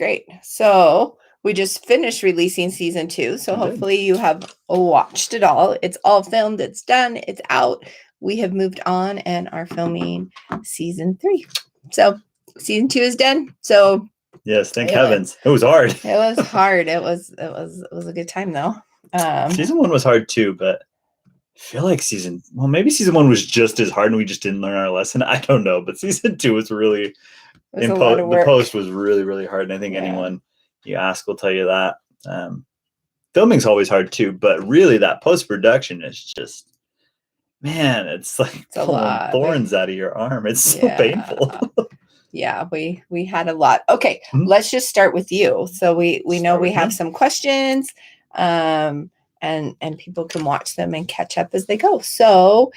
great. So we just finished releasing season 2. So hopefully you have watched it all. It's all filmed. It's done. It's out. We have moved on and are filming season 3. So season 2 is done. So yes, thank heavens. It was hard. It was hard. It was a good time though. Season 1 was hard too, but I feel like maybe season 1 was just as hard and we just didn't learn our lesson. I don't know, but season 2 was really the post was really, really hard. And I think anyone you ask will tell you that. Filming's always hard too, but really that post-production is just, man, it's like pulling thorns out of your arm. It's so painful. Yeah, we had a lot. Okay, let's just start with you. So we know we have some questions, and people can watch them and catch up as they go. So,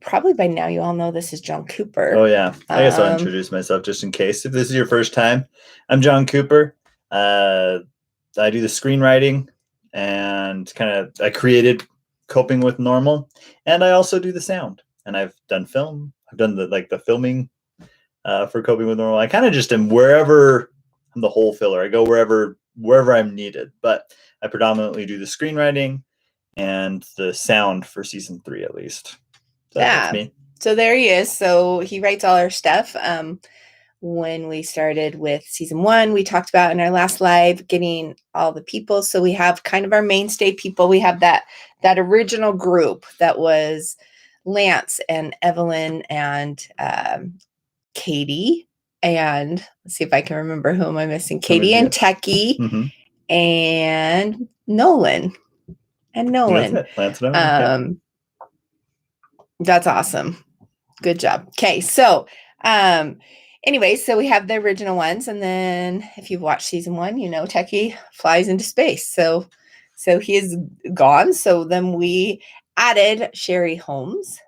probably by now you all know this is Jon Cooper. Oh yeah, I guess I'll introduce myself just in case if this is your first time. I'm Jon Cooper. I do the screenwriting and I created Coping with Normal, and I also do the sound. And I've done film. I've done the filming for Coping with Normal. I kind of just am wherever. I'm the whole filler. I go wherever I'm needed. But I predominantly do the screenwriting and the sound for season 3 at least. So that's me. So there he is. So he writes all our stuff. When we started with season 1, we talked about in our last live getting all the people. So we have kind of our mainstay people. We have that original group that was Lance and Evelyn and Katie, and let's see if I can remember who am I missing. Katie and Techie and Nolan. That's it. Lance and Evelyn. That's awesome. Good job. Okay, so anyway, so we have the original ones, and then if you've watched season 1, you know Techie flies into space. So he is gone. So then we added Sherry Holmes.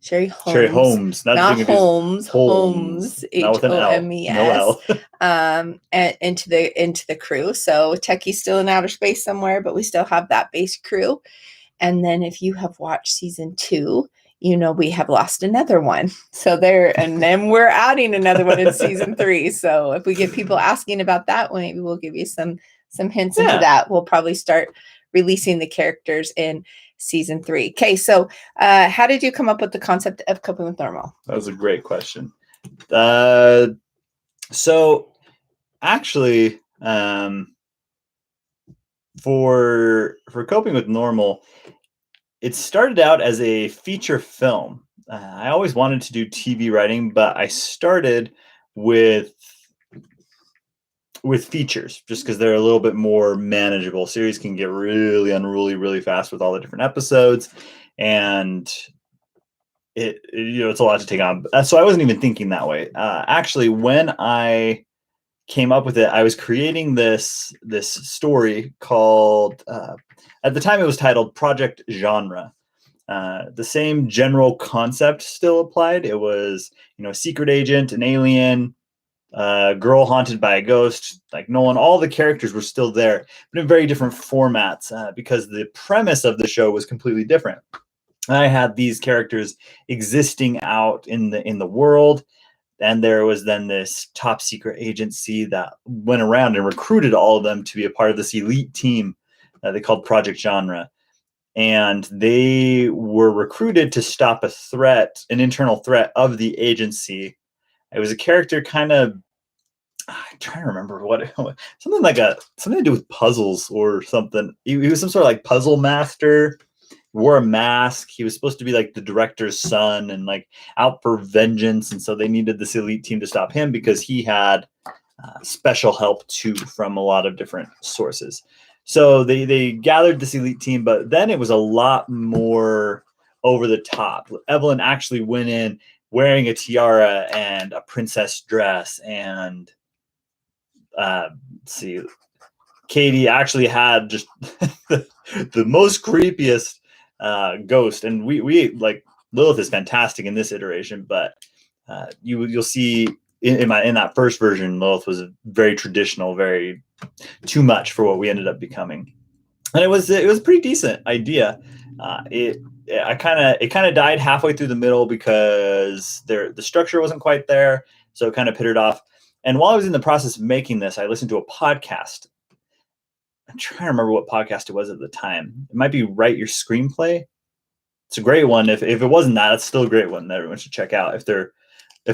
Sherry Holmes. Not Holmes. Holmes. H-O-M-E-S. No L. And into the crew. So Techie's still in outer space somewhere, but we still have that base crew. And then if you have watched season 2, you know we have lost another one. So and then we're adding another one in season 3. So if we get people asking about that, maybe we'll give you some hints into that. We'll probably start releasing the characters in season 3. Okay, so how did you come up with the concept of Coping with Normal? That was a great question. So actually, for Coping with Normal, it started out as a feature film. I always wanted to do TV writing, but I started with features just because they're a little bit more manageable. Series can get really unruly really fast with all the different episodes, and it's a lot to take on. So I wasn't even thinking that way. Actually, when I came up with it, I was creating this story called, at the time it was titled Project Genre. The same general concept still applied. It was, a secret agent, an alien, girl haunted by a ghost, like Nolan. All the characters were still there, but in very different formats because the premise of the show was completely different. I had these characters existing out in the world, and there was then this top secret agency that went around and recruited all of them to be a part of this elite team they called Project Genre. And they were recruited to stop an internal threat of the agency. It was a character kind of, I'm trying to remember something to do with puzzles or something. He was some sort of like puzzle master, wore a mask. He was supposed to be like the director's son and like out for vengeance. And so they needed this elite team to stop him because he had special help too from a lot of different sources. So they gathered this elite team, but then it was a lot more over the top. Evelyn actually went in wearing a tiara and a princess dress, and Katie actually had just the most creepiest ghost. And we like Lilith is fantastic in this iteration, but you'll see in that first version, Lilith was very traditional, very too much for what we ended up becoming. And it was a pretty decent idea. It kind of died halfway through the middle because the structure wasn't quite there. So it kind of pittered off. And while I was in the process of making this, I listened to a podcast. I'm trying to remember what podcast it was at the time. It might be Write Your Screenplay. It's a great one. If it wasn't that, it's still a great one that everyone should check out if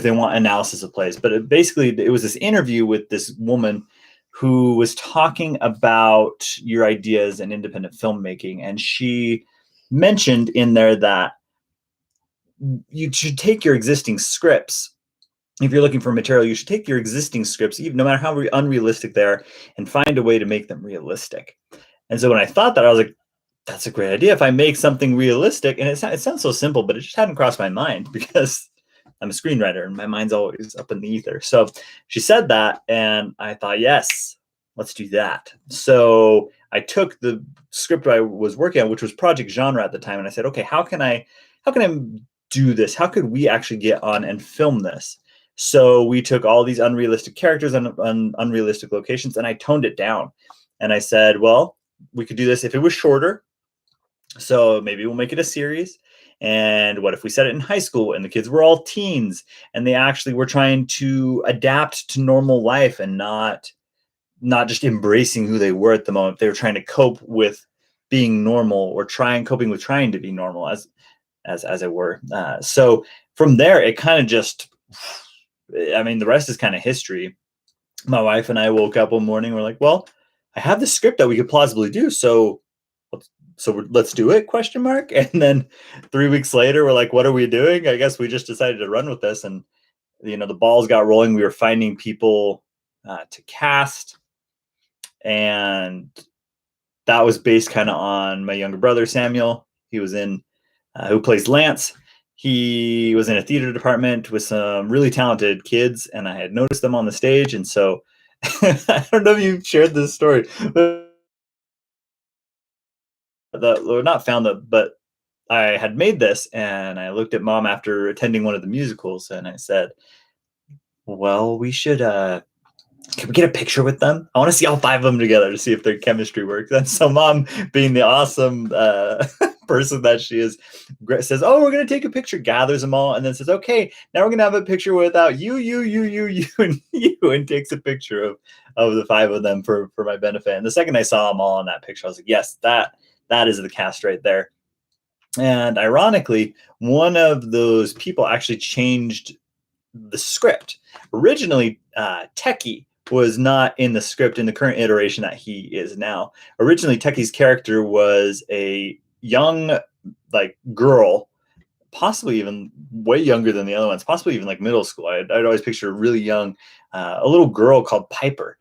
they want analysis of plays. But it was this interview with this woman who was talking about your ideas in independent filmmaking. And she mentioned in there that you should take your existing scripts. If you're looking for material, you should take your existing scripts, even no matter how unrealistic they are, and find a way to make them realistic. And so when I thought that, I was like, that's a great idea. If I make something realistic, and it sounds so simple, but it just hadn't crossed my mind because I'm a screenwriter and my mind's always up in the ether. So she said that, and I thought, yes, let's do that. So I took the script I was working on, which was Project Genre at the time, and I said, okay, how can I do this? How could we actually get on and film this? So we took all these unrealistic characters on unrealistic locations, and I toned it down. And I said, well, we could do this if it was shorter. So maybe we'll make it a series. And what if we set it in high school and the kids were all teens and they actually were trying to adapt to normal life and not just embracing who they were at the moment. They were trying to cope with being normal or coping with trying to be normal as it were. So from there, it kind of just, I mean, the rest is kind of history. My wife and I woke up one morning. We're like, well, I have this script that we could plausibly do. So let's do it, ? And then 3 weeks later, we're like, what are we doing? I guess we just decided to run with this. And, the balls got rolling. We were finding people to cast. And that was based kind of on my younger brother, Samuel. He was who plays Lance. He was in a theater department with some really talented kids, and I had noticed them on the stage. And so I don't know if you've shared this story, but but I had made this, and I looked at Mom after attending one of the musicals, and I said, well, we should, can we get a picture with them? I want to see all 5 of them together to see if their chemistry works. And so Mom, being the awesome person that she is, says, oh, we're going to take a picture, gathers them all, and then says, okay, now we're going to have a picture without you, and you, and takes a picture of the 5 of them for my benefit. And the second I saw them all on that picture, I was like, yes, that is the cast right there. And ironically, one of those people actually changed the script. Originally, Techie was not in the script in the current iteration that he is now. Originally, Techie's character was a young, girl, possibly even way younger than the other ones, possibly even middle school. I'd always picture a really young, a little girl called Piper.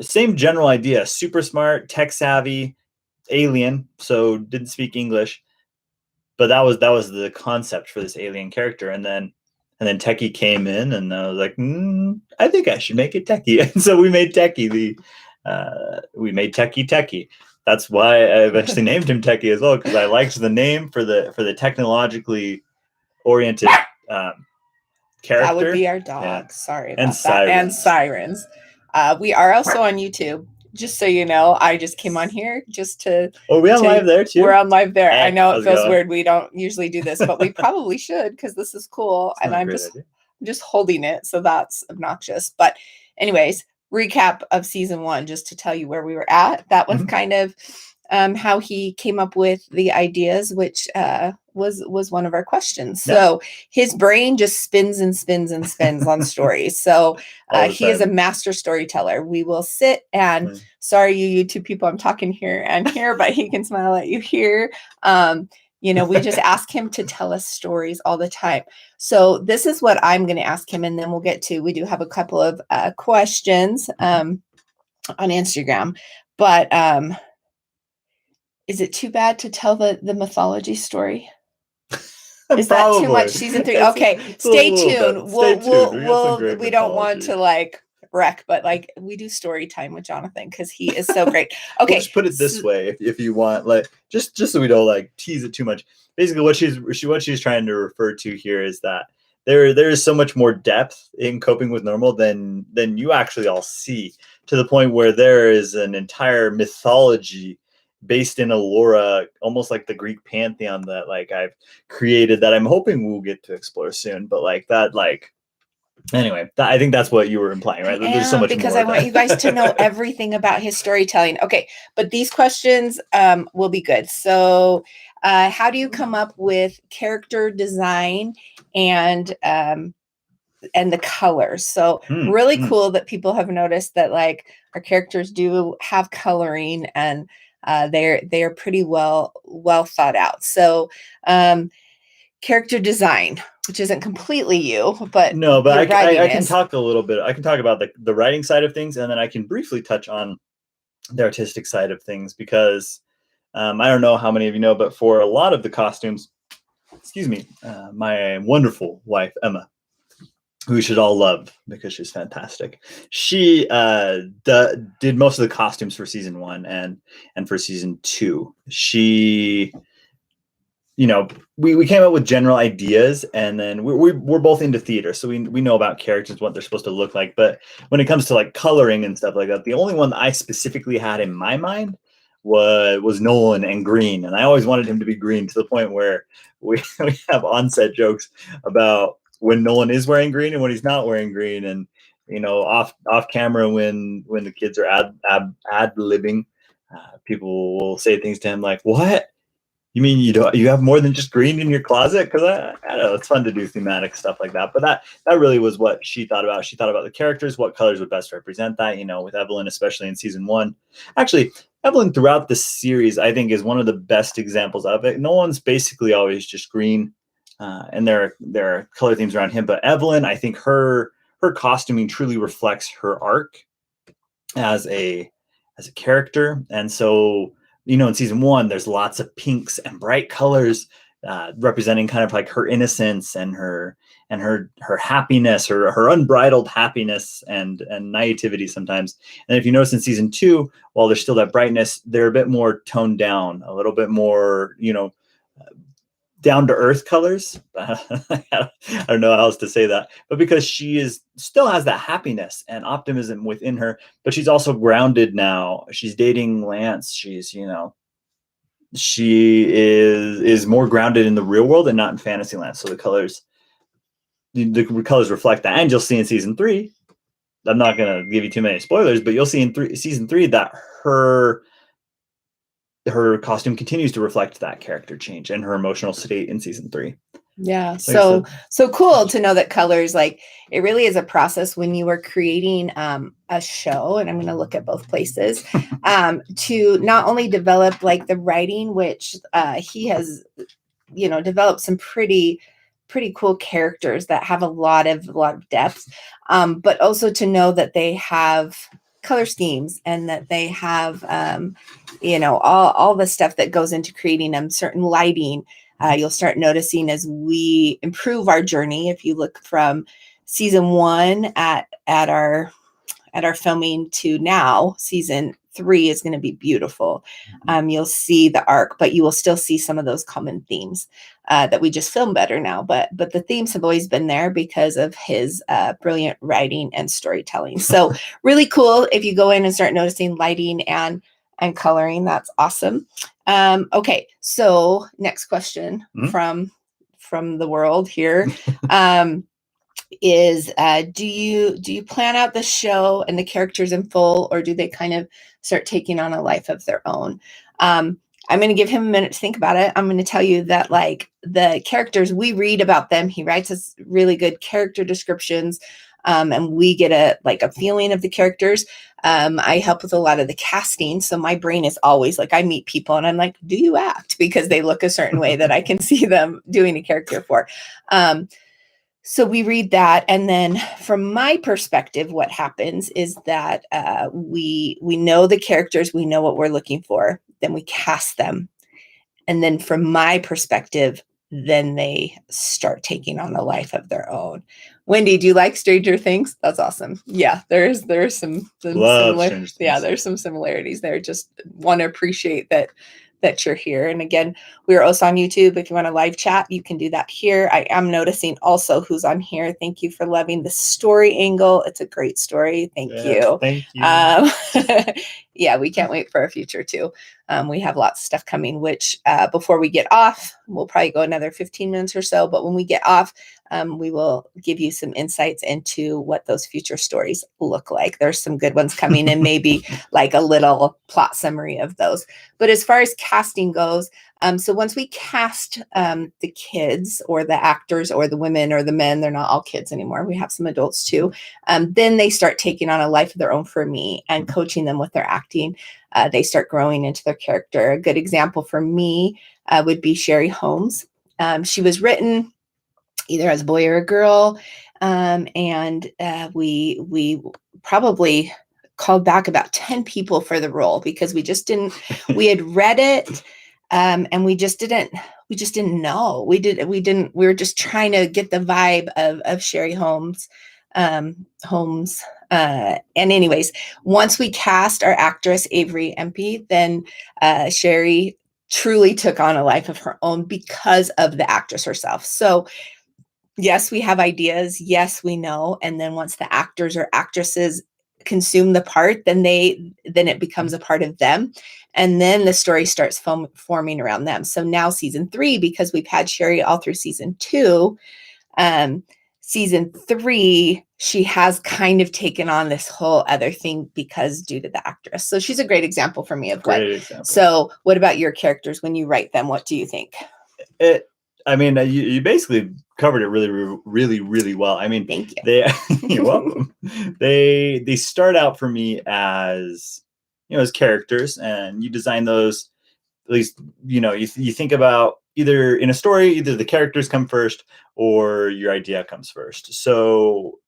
Same general idea, super smart, tech savvy, alien, so didn't speak English. But that was the concept for this alien character. And then Techie came in, and I was like, I think I should make it Techie. And so we made Techie Techie. That's why I eventually named him Techie as well, because I liked the name for the technologically oriented character. That would be our dog. Yeah. Sorry about and that. Sirens. And Sirens. We are also on YouTube. Just so you know, I just came on here just to. Oh, we're on live there too? We're on live there. Hey, I know it feels weird. We don't usually do this, but we probably should, because this is cool. And I'm just holding it. So that's obnoxious. But anyways, recap of season 1, just to tell you where we were at. That was kind of how he came up with the ideas, which was one of our questions. Yeah. So his brain just spins and spins and spins on stories. So he is a master storyteller. We will sit and sorry, you YouTube people, I'm talking here and here, but he can smile at you here. We just ask him to tell us stories all the time. So this is what I'm going to ask him, and then we do have a couple of questions on Instagram, but is it too bad to tell the mythology story? Is that too much? Season 3. Okay, stay tuned. We don't want to wreck, but we do story time with Jonathan because he is so great. Okay, we'll just put it this way, if you want, just so we don't tease it too much. Basically, what she's trying to refer to here is that there is so much more depth in coping with normal than you actually all see, to the point where there is an entire mythology based in Allura, almost like the Greek pantheon that I've created, that I'm hoping we'll get to explore soon. But Anyway, I think that's what you were implying, right? I There's so am, much because more. I want you guys to know everything about his storytelling. Okay, but these questions will be good. So, how do you come up with character design and the colors? So really cool that people have noticed that like our characters do have coloring, and they're pretty well thought out. So character design, which isn't completely you, but No, but your writing I can is. talk a little bit. I can talk about the writing side of things, and then I can briefly touch on the artistic side of things, because I don't know how many of you know, but for a lot of the costumes, excuse me, my wonderful wife, Emma, who you should all love because she's fantastic. She did most of the costumes for season 1 and for season 2. She, we came up with general ideas, and then we're both into theater, so we know about characters, what they're supposed to look like. But when it comes to like coloring and stuff like that, the only one that I specifically had in my mind was Nolan and green, and I always wanted him to be green, to the point where we have onset jokes about when Nolan is wearing green and when he's not wearing green, and off camera when the kids are ad libbing, people will say things to him like, "What? You mean you have more than just green in your closet?" Because I don't know, it's fun to do thematic stuff like that. But that really was what she thought about. She thought about the characters, what colors would best represent that. With Evelyn, especially in season 1. Actually, Evelyn throughout the series, I think, is one of the best examples of it. No one's basically always just green, and there are color themes around him. But Evelyn, I think her costuming truly reflects her arc as a character. And so, in season 1, there's lots of pinks and bright colors, representing kind of like her innocence and her happiness, her unbridled happiness and naivety sometimes. And if you notice in season 2, while there's still that brightness, they're a bit more toned down, a little bit more, down to earth colors. I don't know how else to say that, but because she still has that happiness and optimism within her, but she's also grounded now. She's dating Lance. She is more grounded in the real world and not in Fantasyland. So the colors reflect that, and you'll see in season 3. I'm not going to give you too many spoilers, but you'll see in season 3 that her costume continues to reflect that character change and her emotional state in season 3. Yeah. So cool to know that colors, like, it really is a process when you are creating a show, and I'm going to look at both places, to not only develop like the writing, which he has, developed some pretty cool characters that have a lot of depth, but also to know that they have color schemes, and that they have all the stuff that goes into creating them, certain lighting. You'll start noticing as we improve our journey. If you look from season 1 at our filming to now, season 3 is going to be beautiful. You'll see the arc, but you will still see some of those common themes that we just film better now. But the themes have always been there because of his brilliant writing and storytelling. So really cool if you go in and start noticing lighting and coloring. That's awesome. Okay, so next question from the world here. Is do you plan out the show and the characters in full, or do they kind of start taking on a life of their own? I'm going to give him a minute to think about it. I'm going to tell you that, like, the characters, we read about them. He writes us really good character descriptions, and we get a feeling of the characters. I help with a lot of the casting, so my brain is always like, I meet people and I'm like, do you act? Because they look a certain way that I can see them doing a character for. So we read that, and then from my perspective, what happens is that we know the characters, we know what we're looking for, then we cast them, and then from my perspective, then they start taking on a life of their own. Wendy, do you like Stranger Things? That's awesome. Yeah, there's some similar. Yeah, there's some similarities there. Just want to appreciate that you're here. And again, we are also on YouTube. If you want to live chat, you can do that here. I am noticing also who's on here. Thank you for loving the story angle. It's a great story. Thank you. Thank you. Yeah, we can't wait for our future too. We have lots of stuff coming, which before we get off, we'll probably go another 15 minutes or so. But when we get off, we will give you some insights into what those future stories look like. There's some good ones coming and maybe like a little plot summary of those. But as far as casting goes, so once we cast the kids or the actors or the women or the men, they're not all kids anymore. We have some adults too. Then they start taking on a life of their own for me and coaching them with their acting. They start growing into their character. A good example for me would be Sherry Holmes. She was written either as a boy or a girl, and we probably called back about 10 people for the role because we just didn't. We had read it. And we just didn't know. We were just trying to get the vibe of Sherry Holmes. And anyways, once we cast our actress Avery Empey, then Sherry truly took on a life of her own because of the actress herself. So yes, we have ideas. Yes, we know. And then once the actors or actresses consume the part, then it becomes a part of them. And then the story starts forming around them. So now season 3, because we've had Sherry all through season 2, season 3, she has kind of taken on this whole other thing because due to the actress. So she's a great example for me of Great example. So what about your characters when you write them? What do you think? You basically covered it really well. I mean, thank you. You're welcome. They start out for me as, as characters, and you design those, at least, you think about either in a story, either the characters come first or your idea comes first. So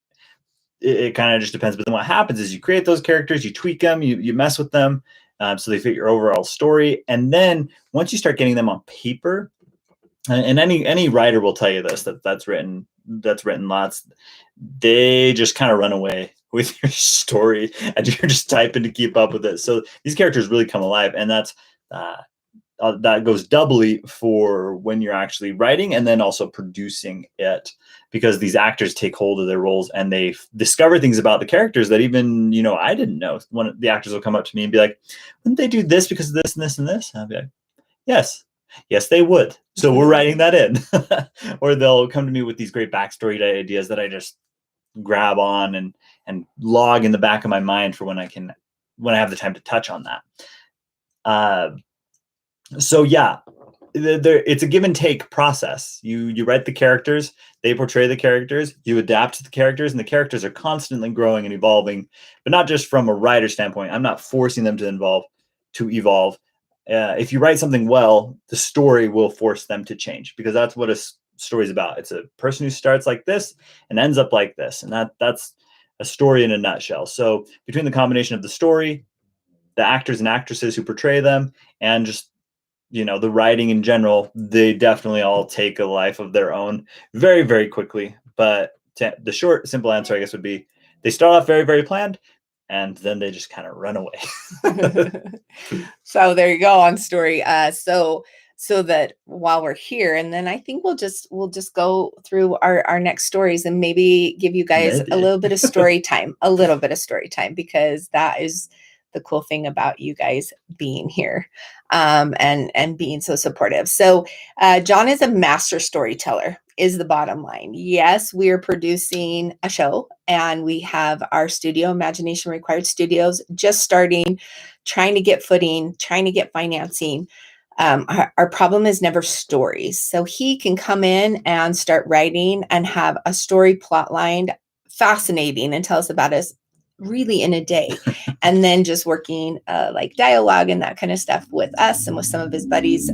it kind of just depends. But then what happens is you create those characters, you tweak them, you mess with them, so they fit your overall story. And then once you start getting them on paper, and any writer will tell you this, that's written lots, they just kind of run away with your story and you're just typing to keep up with it. So these characters really come alive, and that goes doubly for when you're actually writing and then also producing it, because these actors take hold of their roles and they discover things about the characters that even, I didn't know. One the actors will come up to me and be like, wouldn't they do this because of this and this and this? And I'll be like, yes, they would. So we're writing that in. Or they'll come to me with these great backstory ideas that I just grab on and log in the back of my mind for when I have the time to touch on that. So yeah, it's a give and take process. You write the characters, they portray the characters, you adapt to the characters, and the characters are constantly growing and evolving, but not just from a writer standpoint. I'm not forcing them to evolve. If you write something well, the story will force them to change, because that's what a story is about. It's a person who starts like this and ends up like this, and that's a story in a nutshell. So between the combination of the story, the actors and actresses who portray them, and just the writing in general, they definitely all take a life of their own very, very quickly. But the short, simple answer, I guess, would be they start off very, very planned, and then they just kind of run away. So there you go on story. So that while we're here, and then I think we'll just go through our next stories and maybe give you guys a little bit of story time, because that is the cool thing about you guys being here, and being so supportive. So Jon is a master storyteller, is the bottom line. Yes, we are producing a show, and we have our studio, Imagination Required Studios, just starting, trying to get footing, trying to get financing. Our problem is never stories. So he can come in and start writing and have a story plot line, fascinating, and tell us about us really in a day. And then just working like dialogue and that kind of stuff with us and with some of his buddies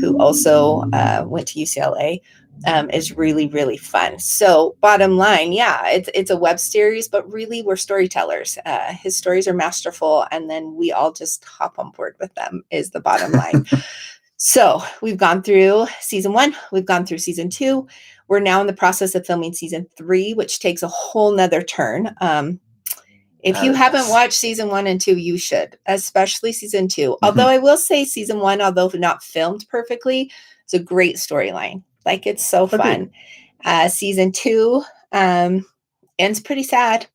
who also went to UCLA is really, really fun. So bottom line, yeah, it's a web series, but really we're storytellers. His stories are masterful, and then we all just hop on board with them is the bottom line. So we've gone through season 1, we've gone through season 2. We're now in the process of filming season 3, which takes a whole nother turn. If you haven't watched season 1 and 2, you should, especially season 2. Mm-hmm. Although I will say season 1, although not filmed perfectly, it's a great storyline. Like, it's so fun. Season 2 ends pretty sad.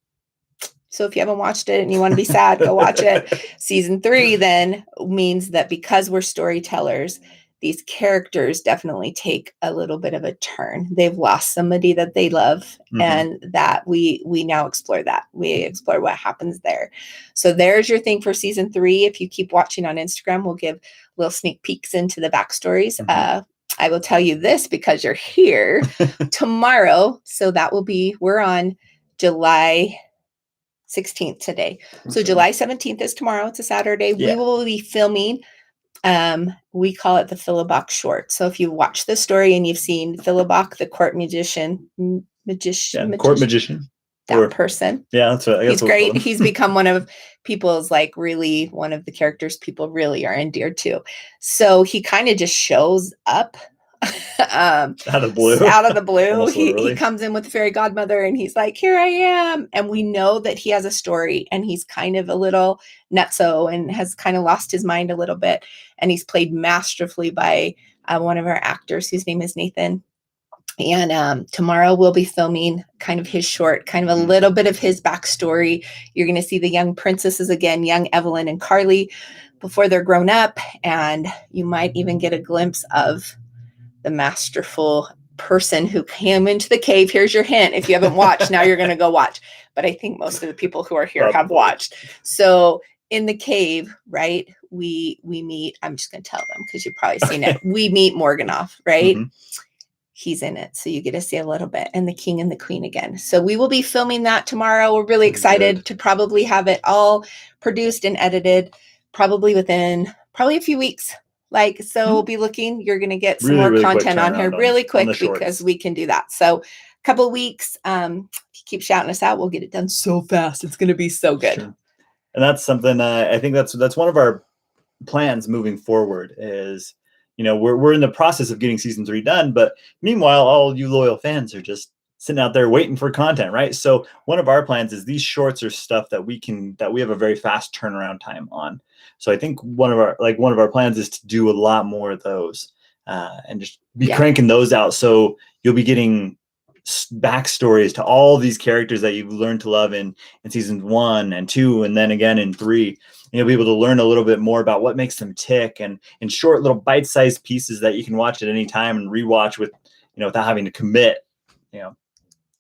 So if you haven't watched it and you want to be sad, go watch it. Season 3 then means that because we're storytellers, these characters definitely take a little bit of a turn. They've lost somebody that they love, and that we now explore that. We explore what happens there. So there's your thing for season 3. If you keep watching on Instagram, we'll give little sneak peeks into the backstories. I will tell you this because you're here tomorrow. So that will be, we're on July 16th today. So July 17th is tomorrow. It's a Saturday. Yeah. We will be filming. We call it the Philibok short. So if you watch the story and you've seen Philibok, the court magician, court magician, that person. Yeah, that's what he's great. He's become one of people's, like, really one of the characters people really are endeared to. So he kind of just shows up out of the blue. He comes in with the fairy godmother and he's like, here I am. And we know that he has a story and he's kind of a little nutso and has kind of lost his mind a little bit. And he's played masterfully by one of our actors whose name is Nathan. And tomorrow we'll be filming kind of his short, kind of a little bit of his backstory. You're going to see the young princesses again, young Evelyn and Carly, before they're grown up. And you might even get a glimpse of the masterful person who came into the cave. Here's your hint. If you haven't watched, now you're going to go watch. But I think most of the people who are here have watched. So in the cave, right, we meet, I'm just going to tell them because you've probably seen it. We meet Morganoff, right? He's in it. So you get to see a little bit, and the king and the queen again. So we will be filming that tomorrow. We're really excited to probably have it all produced and edited probably within a few weeks. Like, so we'll be looking, you're going to get some more content on here really quick because we can do that. So a couple of weeks, if you keep shouting us out, we'll get it done so fast. It's going to be so good. Sure. And that's something, I think that's one of our plans moving forward is, you know, we're in the process of getting season 3 done, but meanwhile, all you loyal fans are just sitting out there waiting for content, right? So one of our plans is these shorts are stuff that we have a very fast turnaround time on. So I think one of our plans is to do a lot more of those and just be cranking those out. So you'll be getting backstories to all these characters that you've learned to love in seasons 1 and 2, and then again in 3. And you'll be able to learn a little bit more about what makes them tick, and in short little bite-sized pieces that you can watch at any time and rewatch with, you know, without having to commit, you know,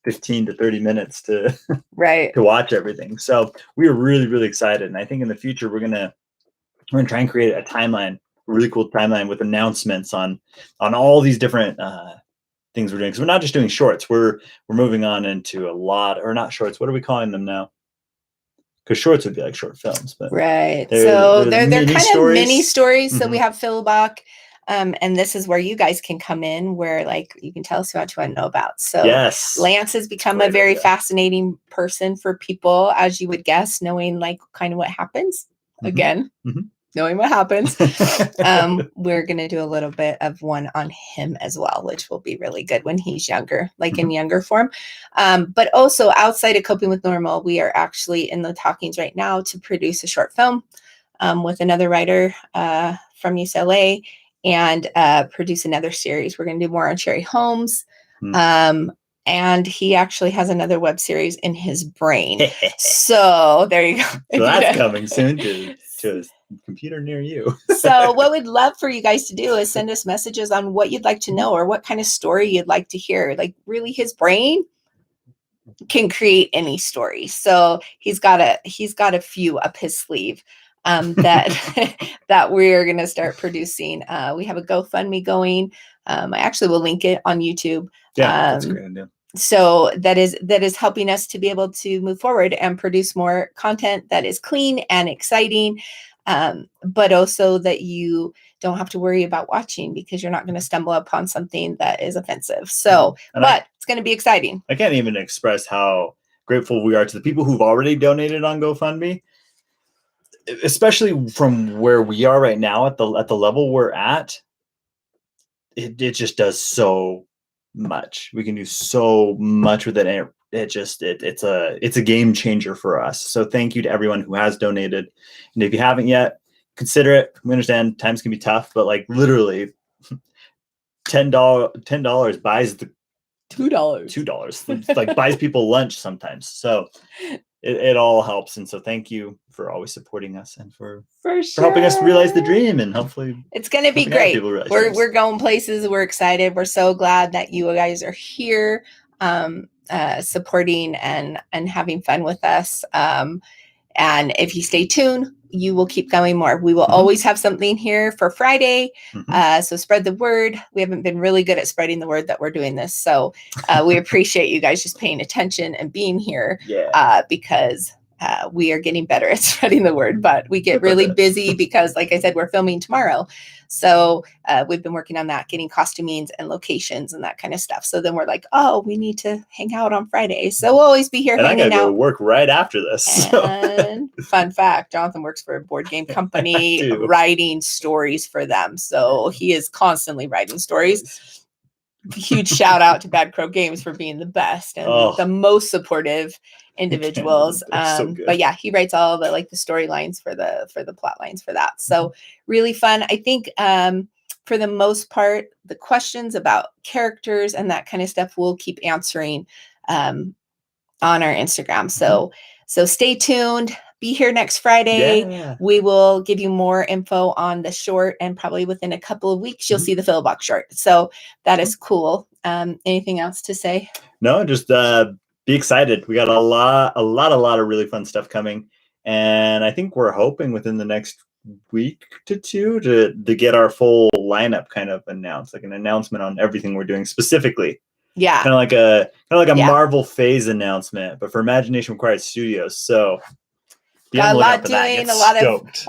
15 to 30 minutes to to watch everything. So we are really, really excited. And I think in the future, we're gonna try and create a timeline, a really cool timeline with announcements on all these different things we're doing. Because we're not just doing shorts. We're moving on into a lot, or not shorts. What are we calling them now? Because shorts would be like short films, but they're kind of mini stories. So we have Philibok. And this is where you guys can come in, where, like, you can tell us what you want to know about. So Lance has become a very fascinating person for people, as you would guess, knowing like kind of what happens. Again, knowing what happens. We're going to do a little bit of one on him as well, which will be really good when he's younger, like in younger form. But also outside of Coping with Normal, we are actually in the talkings right now to produce a short film with another writer from UCLA. And produce another series. We're going to do more on Cherry Holmes. And he actually has another web series in his brain. So there you go. So that's coming soon to a computer near you. So what we'd love for you guys to do is send us messages on what you'd like to know or what kind of story you'd like to hear. Like, really, his brain can create any story. So he's got a few up his sleeve. That we're going to start producing. We have a GoFundMe going. I actually will link it on YouTube. Yeah, that's a great idea. So that is helping us to be able to move forward and produce more content that is clean and exciting, but also that you don't have to worry about watching because you're not going to stumble upon something that is offensive. So, it's going to be exciting. I can't even express how grateful we are to the people who've already donated on GoFundMe. Especially from where we are right now at the level we're at, it just does so much. We can do so much with it, and it's a game changer for us. So thank you to everyone who has donated, and if you haven't yet, consider it. We understand times can be tough, but like literally, $10 buys the $2 like buys people lunch sometimes. So it all helps. And so thank you for always supporting us and for For helping us realize the sure. dream, and hopefully It's going to be helping other great. people realize dreams. We're going places. We're excited. We're so glad that you guys are here, supporting and having fun with us. And if you stay tuned, you will keep going more. We will always have something here for Friday. So spread the word. We haven't been really good at spreading the word that we're doing this. So we appreciate you guys just paying attention and being here, because we are getting better at spreading the word, but we get really busy because, like I said, we're filming tomorrow. So we've been working on that, getting costumings and locations and that kind of stuff. So then we're like, oh, we need to hang out on Friday. So we'll always be here and hanging I gotta out. go work right after this. And fun fact, Jonathan works for a board game company writing stories for them. So he is constantly writing stories. Huge shout out to Bad Crow Games for being the best and the most supportive individuals. But yeah, he writes all the the storylines for the plot lines for that. So really fun. I think for the most part, the questions about characters and that kind of stuff we'll keep answering on our Instagram. So stay tuned. Be here next Friday. We will give you more info on the short, and probably within a couple of weeks, you'll see the fill box short. So that is cool. Anything else to say? No, just be excited. We got a lot of really fun stuff coming. And I think we're hoping within the next week to two to get our full lineup kind of announced, like an announcement on everything we're doing specifically. Yeah. Kind of like a Marvel phase announcement, but for Imagination Required Studios. So got a lot doing, a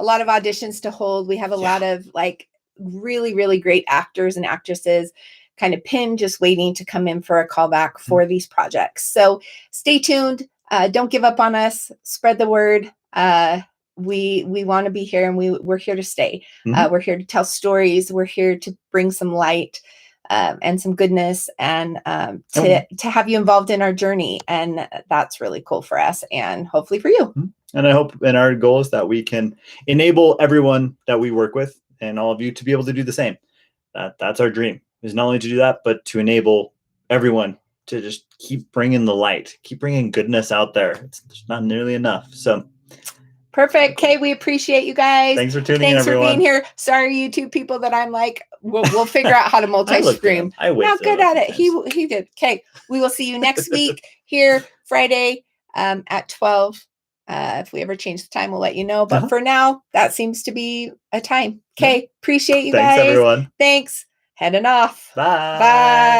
lot of auditions to hold. We have a lot of really, really great actors and actresses kind of pinned, just waiting to come in for a callback for these projects. So stay tuned. Don't give up on us. Spread the word. We want to be here, and we're here to stay. We're here to tell stories. We're here to bring some light and some goodness, and to have you involved in our journey. And that's really cool for us, and hopefully for you. And I hope, and our goal is that we can enable everyone that we work with and all of you to be able to do the same. That's our dream, is not only to do that, but to enable everyone to just keep bringing the light, keep bringing goodness out there. It's not nearly enough. So perfect. Okay, we appreciate you guys. Thanks for tuning in, everyone. Thanks for being here. Sorry, you two people that I'm like, we'll figure out how to multi-screen. Not good at it. He did. Okay, we will see you next week here Friday at 12. If we ever change the time, we'll let you know. But for now, that seems to be a time. Okay, appreciate you guys. Thanks, everyone. Thanks. Heading off. Bye. Bye.